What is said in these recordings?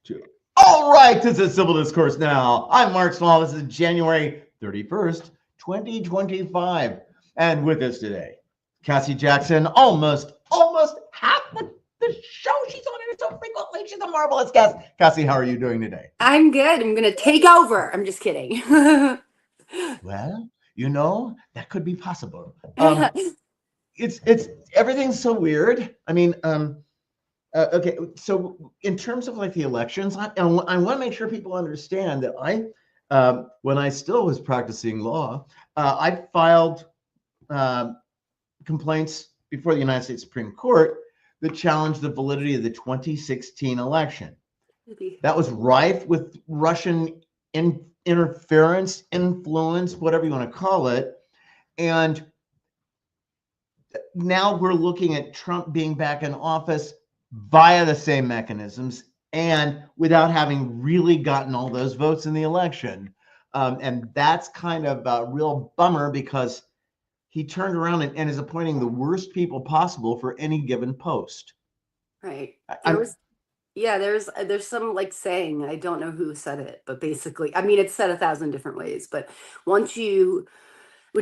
Two. All right, this is Civil Discourse Now. I'm Mark Small. This is January 31st, 2025. And with us today, Cassie Jackson, almost half the show. She's on here so frequently. She's a marvelous guest. Cassie, how are you doing today? I'm good. I'm going to take over. I'm just kidding. Well, that could be possible. It's everything's so weird. I mean, okay, so in terms of like the elections, I want to make sure people understand that when I still was practicing law, I filed complaints before the United States Supreme Court that challenged the validity of the 2016 election. That was rife with Russian interference, influence, whatever you want to call it. And now we're looking at Trump being back in office via the same mechanisms and without having really gotten all those votes in the election. And that's kind of a real bummer because he turned around and is appointing the worst people possible for any given post. Right. There's some like saying, I don't know who said it, but basically, I mean, it's said 1,000 different ways, but which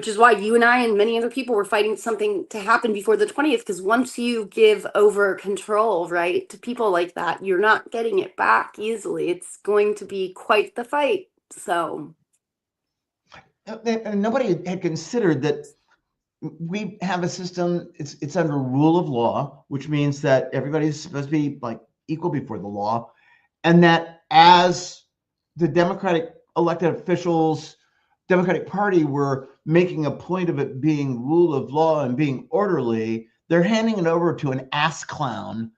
is why you and I and many other people were fighting something to happen before the 20th, because once you give over control, right, to people like that, you're not getting it back easily. It's going to be quite the fight. So. And nobody had considered that we have a system, it's under rule of law, which means that everybody's supposed to be like equal before the law. And that as the Democratic elected officials, Democratic Party were making a point of it being rule of law and being orderly, they're handing it over to an ass clown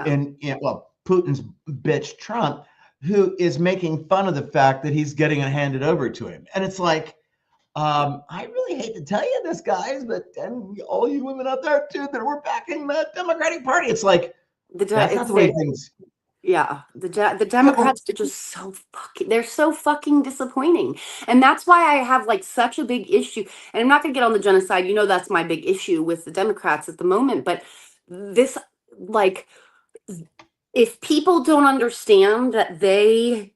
in Putin's bitch Trump, who is making fun of the fact that he's getting it handed over to him. And it's like, I really hate to tell you this, guys, but and all you women out there too that were backing the Democratic Party, it's like that's not the way things. Yeah, the Democrats are just they're so fucking disappointing. And that's why I have like such a big issue. And I'm not gonna get on the genocide, that's my big issue with the Democrats at the moment. But this, like, if people don't understand that they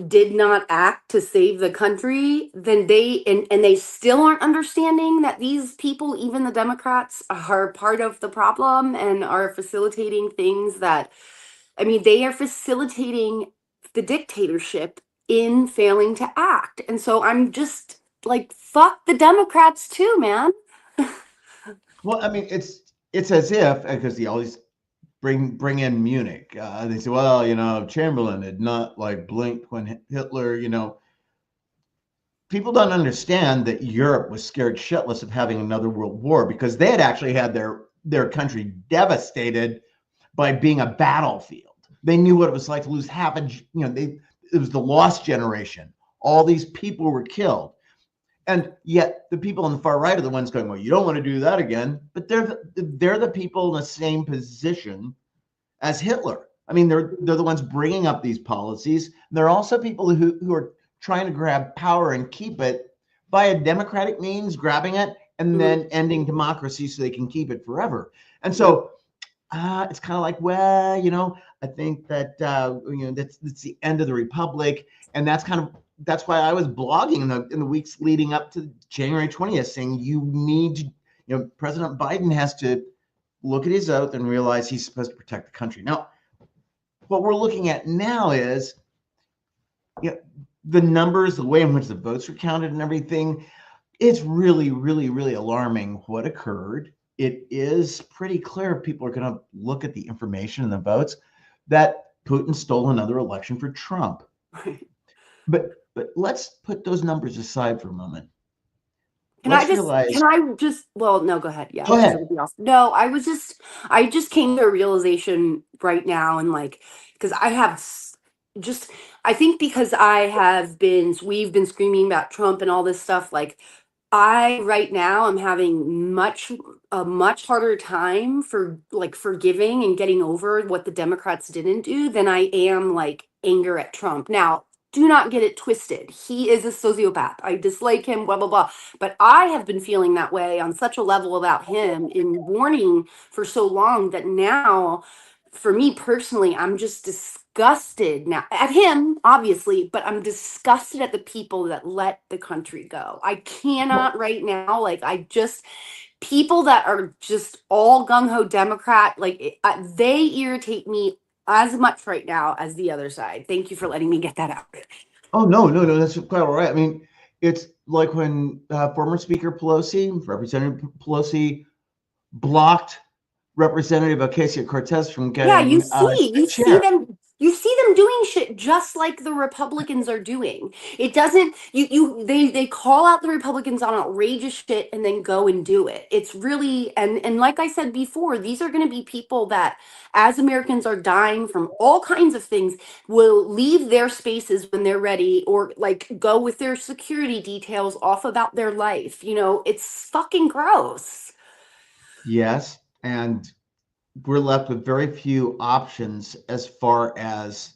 did not act to save the country, then they still aren't understanding that these people, even the Democrats, are part of the problem and are facilitating things that, I mean, they are facilitating the dictatorship in failing to act. And so I'm just like, fuck the Democrats too, man. Well, I mean, it's as if, because they always bring in Munich. They say, well, Chamberlain had not like blinked when Hitler, people don't understand that Europe was scared shitless of having another world war because they had actually had their country devastated by being a battlefield. They knew what it was like to lose it was the lost generation. All these people were killed. And yet the people on the far right are the ones going, well, you don't want to do that again. But they're the people in the same position as Hitler. I mean, they're the ones bringing up these policies. They're also people who are trying to grab power and keep it via democratic means, grabbing it, and then ending democracy so they can keep it forever. And so it's kind of like, well, I think that that's the end of the republic, and that's why I was blogging in the weeks leading up to January 20th, saying President Biden has to look at his oath and realize he's supposed to protect the country. Now, what we're looking at now is, the numbers, the way in which the votes were counted, and everything. It's really, really, really alarming what occurred. It is pretty clear people are going to look at the information and the votes that Putin stole another election for Trump. But let's put those numbers aside for a moment. No, go ahead. Yeah. Go ahead. No, I just came to a realization right now, and like, because I think because we've been screaming about Trump and all this stuff, like, I right now am having a much harder time for like forgiving and getting over what the Democrats didn't do than I am like anger at Trump. Now, do not get it twisted. He is a sociopath. I dislike him, blah, blah, blah. But I have been feeling that way on such a level about him in warning for so long that now, for me personally, I'm just disgusted now at him, obviously, but I'm disgusted at the people that let the country go. I Well, cannot right now. Like, people that are just all gung ho Democrat, like, they irritate me as much right now as the other side. Thank you for letting me get that out. oh no, that's quite all right. I mean, it's like when former Speaker Pelosi, Representative Pelosi, blocked Representative Ocasio-Cortez from Yeah, getting chair. you see them doing shit just like the Republicans are doing. It doesn't they call out the Republicans on outrageous shit and then go and do it. It's really, and like I said before, these are going to be people that, as Americans are dying from all kinds of things, will leave their spaces when they're ready, or like go with their security details off about their life. It's fucking gross. Yes, and we're left with very few options as far as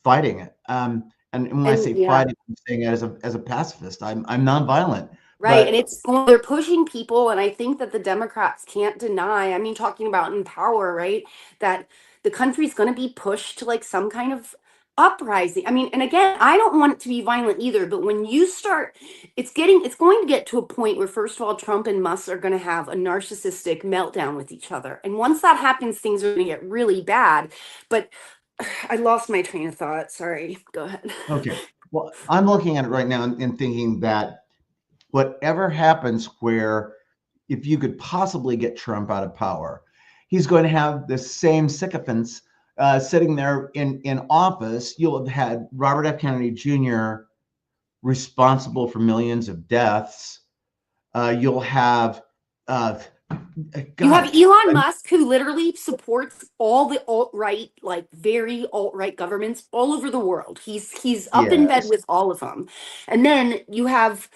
fighting it. And when I And say yeah. fighting, I'm saying it as a pacifist. I'm nonviolent, Right. And but they're pushing people. And I think that the Democrats can't deny, I mean, talking about in power, right? That the country's going to be pushed to like some kind of uprising. I mean, and again, I don't want it to be violent either, but when you start, it's going to get to a point where, first of all, Trump and Musk are going to have a narcissistic meltdown with each other. And once that happens, things are going to get really bad. But I lost my train of thought. Sorry. Go ahead. okay. Well, I'm looking at it right now and thinking that whatever happens, where if you could possibly get Trump out of power, he's going to have the same sycophants sitting there in office. You'll have had Robert F. Kennedy Jr. responsible for millions of deaths. You'll have You have God. Elon Musk, who literally supports all the alt-right, like very alt-right governments all over the world. He's up in bed Yes. with all of them. And then you have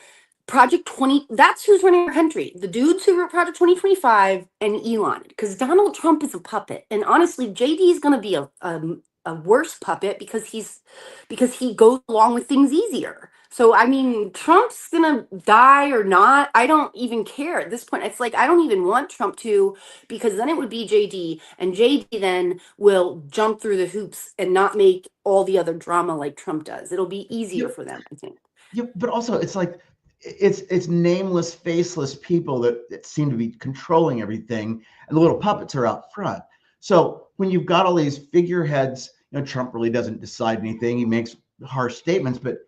Project 20, that's who's running our country. The dudes who wrote Project 2025 and Elon, because Donald Trump is a puppet. And honestly, JD is going to be a worse puppet because he goes along with things easier. So I mean, Trump's gonna die or not. I don't even care at this point. It's like I don't even want Trump to, because then it would be JD, and JD then will jump through the hoops and not make all the other drama like Trump does. It'll be easier Yep. for them, I think. Yep. But also, it's like it's nameless, faceless people that seem to be controlling everything, and the little puppets are out front. So when you've got all these figureheads, Trump really doesn't decide anything. He makes harsh statements, but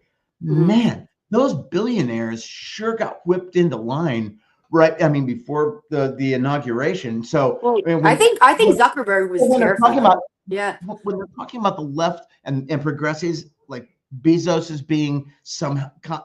Mhm. man, those billionaires sure got whipped into line, right? I mean, before the inauguration. So Well, I mean, I think Zuckerberg was when they're talking terrified. about Yeah. when they're talking about the left and progressives, like Bezos as being some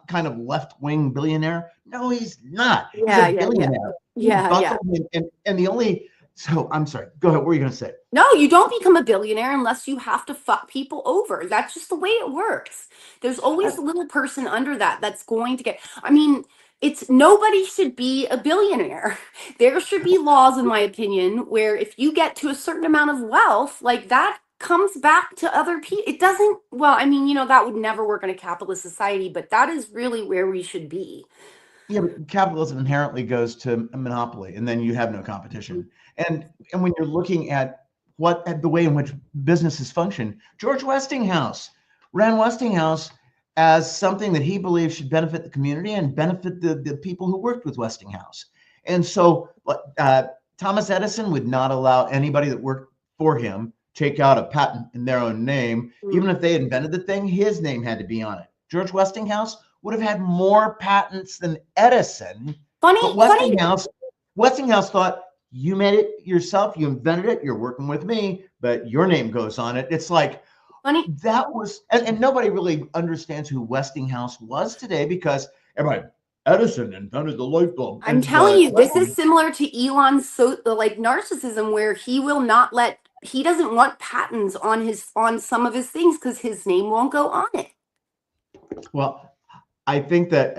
kind of left-wing billionaire. No, he's not. He's a Yeah, yeah, yeah. billionaire. He Yeah, yeah. buckled and the only. So I'm sorry. Go ahead. What were you going to say? No, you don't become a billionaire unless you have to fuck people over. That's just the way it works. There's I, always a little person under that that's going to get. I mean, it's nobody should be a billionaire. There should be laws, in my opinion, where if you get to a certain amount of wealth, like that comes back to other people. It doesn't, well, I mean, that would never work in a capitalist society, but that is really where we should be. yeah, but capitalism inherently goes to a monopoly, and then you have no competition. And when you're looking at the way in which businesses function, George Westinghouse ran Westinghouse as something that he believed should benefit the community and benefit the people who worked with Westinghouse. And so Thomas Edison would not allow anybody that worked for him take out a patent in their own name. Mhm. Even if they invented the thing, his name had to be on it. George Westinghouse would have had more patents than Edison, but Funny. Westinghouse thought, you made it yourself, you invented it, you're working with me, but your name goes on it. It's like Funny. that was, and nobody really understands who Westinghouse was today, because everybody, Edison invented the light bulb, I'm and telling you, this is similar to Elon's like narcissism, where he will not he doesn't want patents on some of his things because his name won't go on it. well, I think that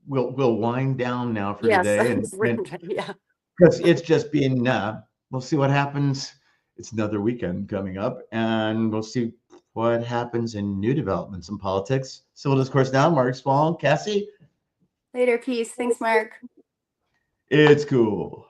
we'll wind down now for Yes, today, yeah. because it's just been we'll see what happens. It's another weekend coming up, and we'll see what happens in new developments in politics. Civil Discourse Now, Mark Small, Cassie. Later, peace. Thanks, Mark. It's cool.